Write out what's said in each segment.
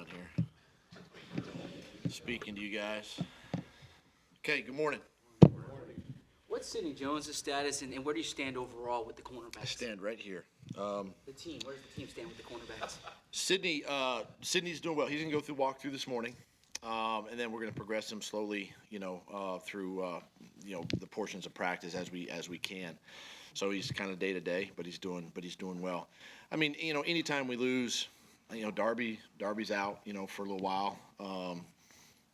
out here. Speaking to you guys. Okay, good morning. What's Sidney Jones' status, and where do you stand overall with the cornerbacks? I stand right here. The team, where does the team stand with the cornerbacks? Sydney's doing well. He's going to go through walkthrough this morning, and then we're going to progress him slowly, through the portions of practice as we can. So he's kind of day to day, but he's doing well. I mean, anytime we lose, Darby's out, for a little while,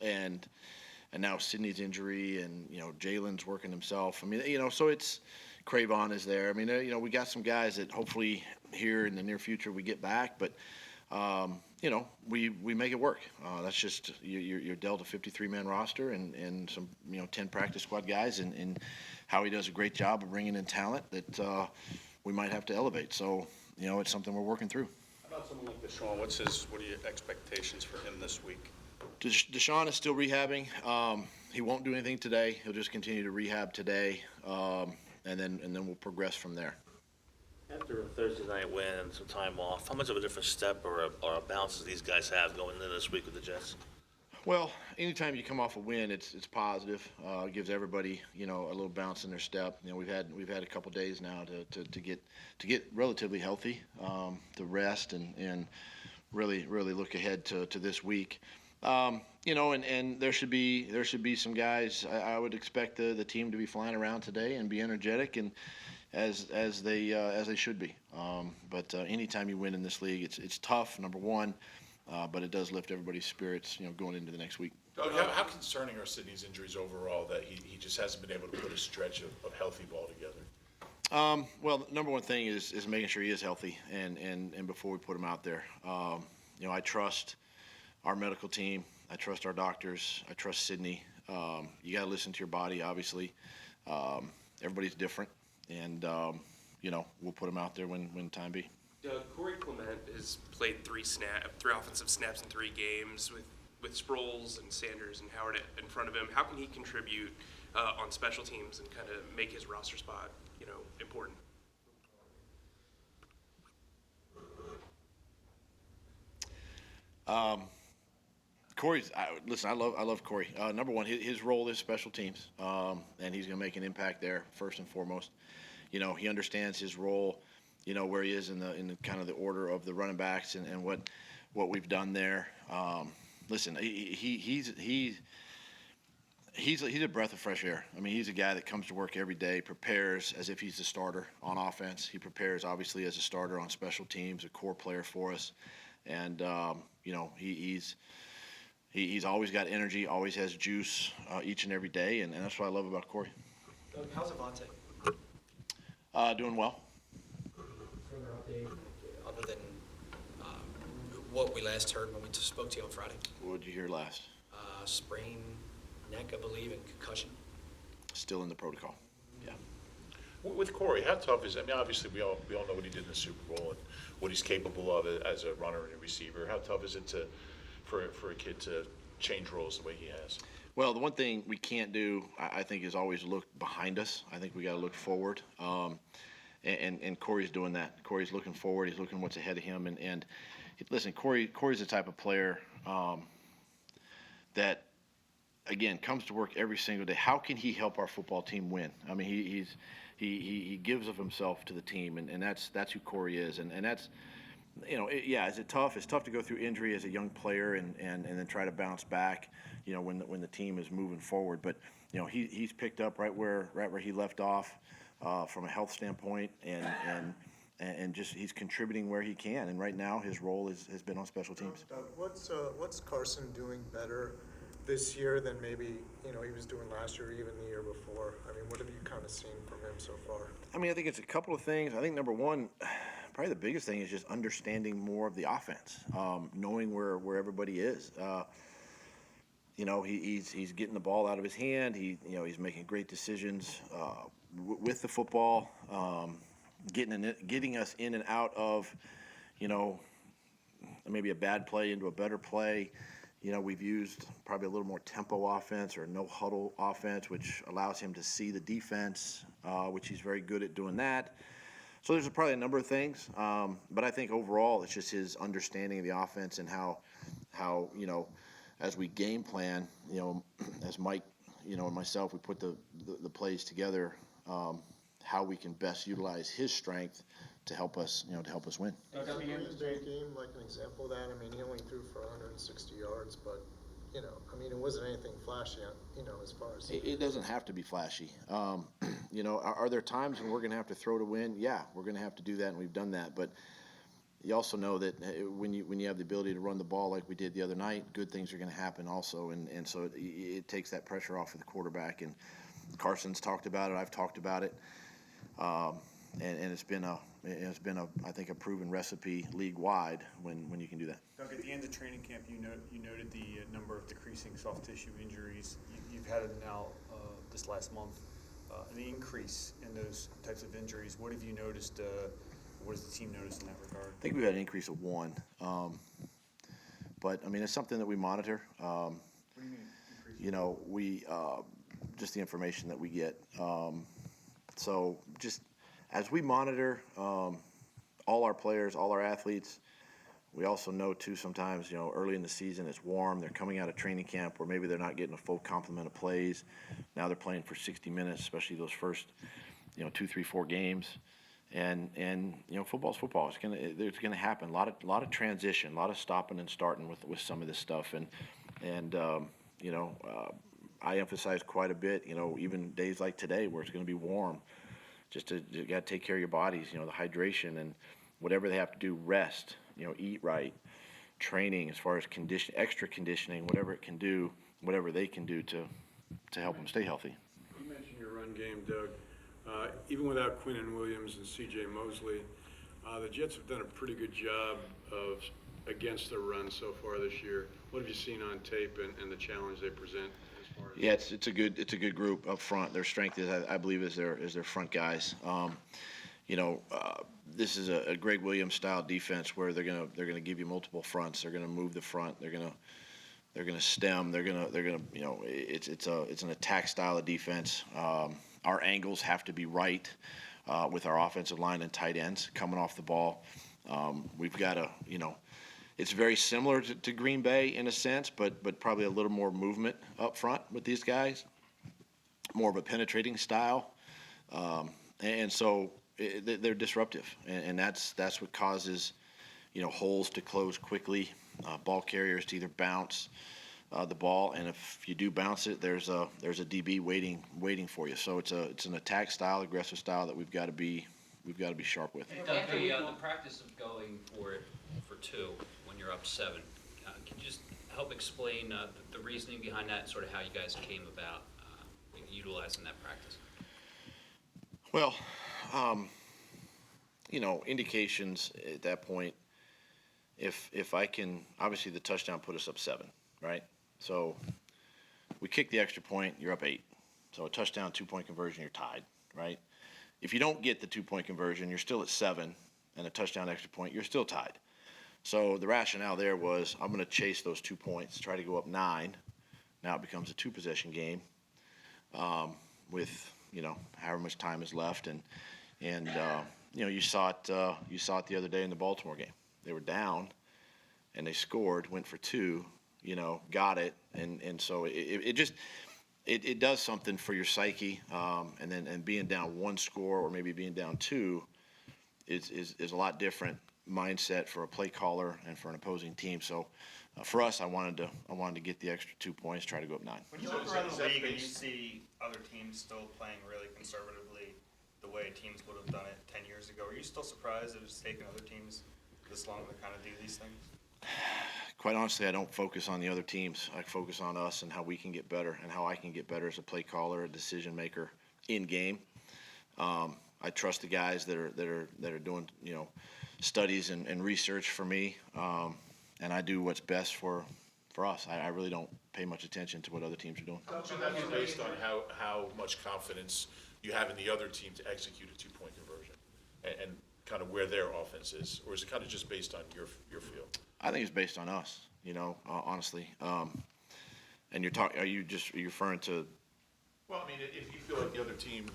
and now Sydney's injury, and Jalen's working himself. I mean, so it's Cravon is there. I mean, we got some guys that hopefully here in the near future we get back, but we make it work. That's just you're dealt a 53-man roster and some 10 practice squad guys, and Howie does a great job of bringing in talent that we might have to elevate. So it's something we're working through. How about someone like Deshaun? What are your expectations for him this week? Deshaun is still rehabbing. He won't do anything today. He'll just continue to rehab today, and then we'll progress from there. After a Thursday night win and some time off, how much of a different step or a bounce do these guys have going into this week with the Jets? Well, anytime you come off a win, it's positive. It gives everybody a little bounce in their step. We've had a couple days now to get relatively healthy, to rest and really look ahead to this week. And there should be some guys. I would expect the team to be flying around today and be energetic and as they should be. But anytime you win in this league, it's tough. Number one, but it does lift everybody's spirits, going into the next week. Doug, how concerning are Sydney's injuries overall that he just hasn't been able to put a stretch of healthy ball together? Well, the number one thing is making sure he is healthy and before we put him out there. I trust our medical team. I trust our doctors. I trust Sydney. You got to listen to your body, obviously. Everybody's different, and we'll put him out there when time be. Doug, Corey Clement has played three offensive snaps in 3 games with Sproles and Sanders and Howard in front of him. How can he contribute on special teams and kind of make his roster spot, important? Corey's. Listen, I love Corey. Number one, his role is special teams, and he's going to make an impact there first and foremost. He understands his role. Where he is in the kind of the order of the running backs and what we've done there. Listen, he's a breath of fresh air. I mean, he's a guy that comes to work every day, prepares as if he's the starter on offense. He prepares obviously as a starter on special teams, a core player for us, and he's always got energy, always has juice each and every day, and that's what I love about Corey. Doug, how's Avante? Doing well. Further update, other than what we last heard when we spoke to you on Friday? What did you hear last? Sprained neck, I believe, and concussion. Still in the protocol. Yeah. With Corey, how tough is it? I mean, obviously we all know what he did in the Super Bowl and what he's capable of as a runner and a receiver. How tough is it for a kid to change roles the way he has? Well, the one thing we can't do, I think, is always look behind us. I think we got to look forward, and Corey's doing that. Corey's looking forward. He's looking what's ahead of him, and listen, Corey's the type of player that, again, comes to work every single day. How can he help our football team win? I mean, he gives of himself to the team, and that's who Corey is, and that's. Is it tough? It's tough to go through injury as a young player and then try to bounce back, when the team is moving forward. But, he's picked up right where he left off from a health standpoint and just he's contributing where he can. And right now his role has been on special teams. Doug, what's Carson doing better this year than maybe, he was doing last year or even the year before? I mean, what have you kind of seen from him so far? I mean, I think it's a couple of things. I think number one, probably the biggest thing is just understanding more of the offense, knowing where everybody is. He's getting the ball out of his hand. He's making great decisions with the football, getting us in and out of, maybe a bad play into a better play. We've used probably a little more tempo offense or no huddle offense, which allows him to see the defense, which he's very good at doing that. So there's probably a number of things, but I think overall it's just his understanding of the offense and how how, as we game plan, as Mike, and myself, we put the plays together, how we can best utilize his strength to help us, win. Is the Green Bay game like an example of that? I mean, he only threw for 160 yards, but, it wasn't anything flashy, as far as. It doesn't have to be flashy. Are there times when we're going to have to throw to win? Yeah, we're going to have to do that, and we've done that. But you also know that when you have the ability to run the ball like we did the other night, good things are going to happen also. And so it takes that pressure off of the quarterback. And Carson's talked about it. I've talked about it. And it's been I think a proven recipe league wide when you can do that. Doug, at the end of training camp, you noted the number of decreasing soft tissue injuries. You've had it now this last month, an increase in those types of injuries. What have you noticed? What has the team noticed in that regard? I think we've had an increase of 1. But it's something that we monitor. What do you mean? We just the information that we get. So just as we monitor all our players, all our athletes, we also know too sometimes, early in the season it's warm. They're coming out of training camp where maybe they're not getting a full complement of plays. Now they're playing for 60 minutes, especially those first, 2, 3, 4 games. And football's football. It's gonna happen. A lot of transition, a lot of stopping and starting with some of this stuff. And I emphasize quite a bit. Even days like today where it's gonna be warm, you got to take care of your bodies. The hydration and whatever they have to do, rest. Eat right, training as far as extra conditioning, whatever it can do, whatever they can do to help them stay healthy. You mentioned your run game, Doug. Even without Quinnen Williams and C.J. Mosley, the Jets have done a pretty good job against the run so far this year. What have you seen on tape and the challenge they present? Yeah, it's a good group up front. Their strength is, I believe, is their front guys. This is a Greg Williams style defense where they're gonna give you multiple fronts. They're gonna move the front. They're gonna stem. It's an attack style of defense. Our angles have to be right with our offensive line and tight ends coming off the ball. We've got to, it's very similar to Green Bay in a sense, but probably a little more movement up front with these guys, more of a penetrating style, and so they're disruptive, and that's what causes, holes to close quickly, ball carriers to either bounce the ball, and if you do bounce it, there's a DB waiting for you. So it's an attack style, aggressive style that we've got to be sharp with. Doug, the practice of going for it for 2 when you're up 7, can you just help explain the reasoning behind that and sort of how you guys came about utilizing that practice? Well, indications at that point, if I can, obviously the touchdown put us up 7, right? So we kick the extra point, you're up 8. So a touchdown, 2-point conversion, you're tied, right? If you don't get the 2-point conversion, you're still at 7, and a touchdown extra point, you're still tied. So the rationale there was, I'm going to chase those 2 points, try to go up 9. Now it becomes a 2-possession game with, however much time is left. And you saw it the other day in the Baltimore game. They were down, and they scored, went for 2, got it. And so it does something for your psyche. And being down 1 score or maybe being down 2 is a lot different mindset for a play caller and for an opposing team. So for us, I wanted to get the extra 2 points, try to go up 9. When you look around the league and you see other teams still playing really conservatively the way teams would have done it 10 years ago, are you still surprised that it's taken other teams this long to kind of do these things? Quite honestly, I don't focus on the other teams. I focus on us and how we can get better and how I can get better as a play caller, a decision maker in game. I trust the guys that are doing studies and research for me, and I do what's best for us. I really don't pay much attention to what other teams are doing. How much of that is based on how much confidence you have in the other team to execute a 2-point conversion, and kind of where their offense is, or is it kind of just based on your feel? I think it's based on us, honestly. And are you referring to? Well, I mean, if you feel like the other team,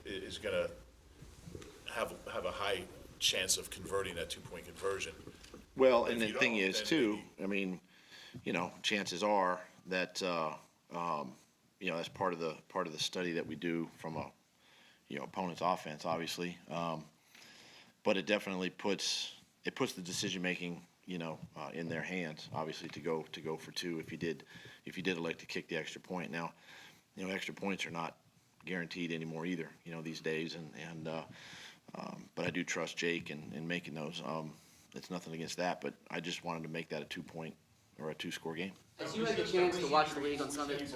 is going to have a high chance of converting that 2-point conversion, Well, If and the you thing don't, is then too, I mean, chances are that, that's part of the study that we do from a, opponent's offense, obviously. But it definitely puts the decision-making, in their hands, obviously, to go for two if you did elect to kick the extra point. Now, extra points are not guaranteed anymore either, these days. But I do trust Jake in making those. It's nothing against that, but I just wanted to make that a 2-point or a 2-score game. As you had the chance to watch the league on Sunday. We've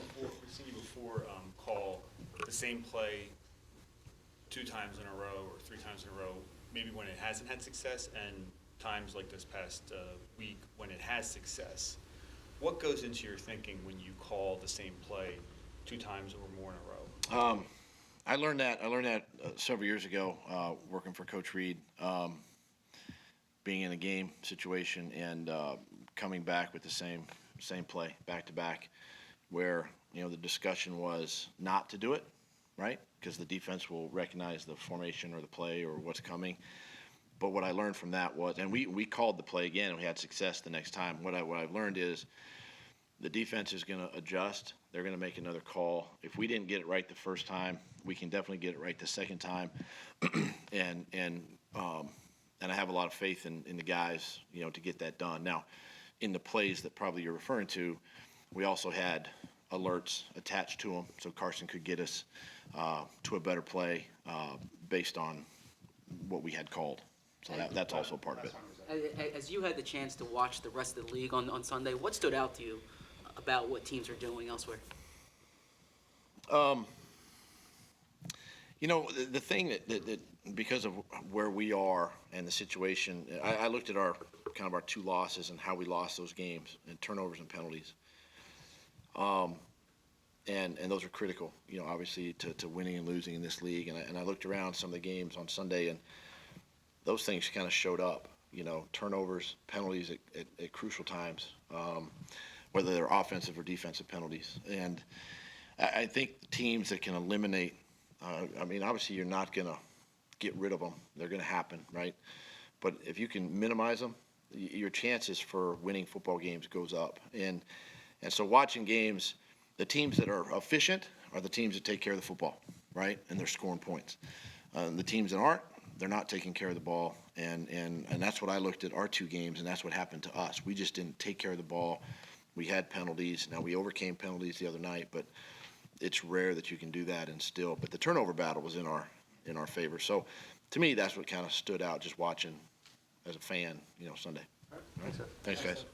seen you before call the same play 2 times in a row or 3 times in a row, maybe when it hasn't had success, and times like this past week when it has success. What goes into your thinking when you call the same play 2 times or more in a row? I learned that several years ago, working for Coach Reed, being in a game situation and coming back with the same play back to back, where the discussion was not to do it, right? Because the defense will recognize the formation or the play or what's coming. But what I learned from that was, and we called the play again and we had success the next time. What I've learned is the defense is going to adjust. They're going to make another call. If we didn't get it right the first time, we can definitely get it right the second time. and I have a lot of faith in the guys, to get that done. Now, in the plays that probably you're referring to, we also had alerts attached to them, so Carson could get us to a better play based on what we had called. So that's also part of it. As you had the chance to watch the rest of the league on Sunday, what stood out to you about what teams are doing elsewhere? The thing that because of where we are and the situation, I looked at our 2 losses and how we lost those games, and turnovers and penalties. And those are critical, obviously to winning and losing in this league. And I looked around some of the games on Sunday, and those things kind of showed up, turnovers, penalties at crucial times, whether they're offensive or defensive penalties. And I think teams that can eliminate, obviously you're not going to get rid of them. They're going to happen, right? But if you can minimize them, your chances for winning football games goes up. And so watching games, the teams that are efficient are the teams that take care of the football, right? And they're scoring points. The teams that aren't, they're not taking care of the ball. And that's what I looked at our 2 games, and that's what happened to us. We just didn't take care of the ball. We had penalties. Now, we overcame penalties the other night, but it's rare that you can do that and still. But the turnover battle was in our favor. So, to me, that's what kind of stood out just watching as a fan, Sunday. All right. Thanks, guys.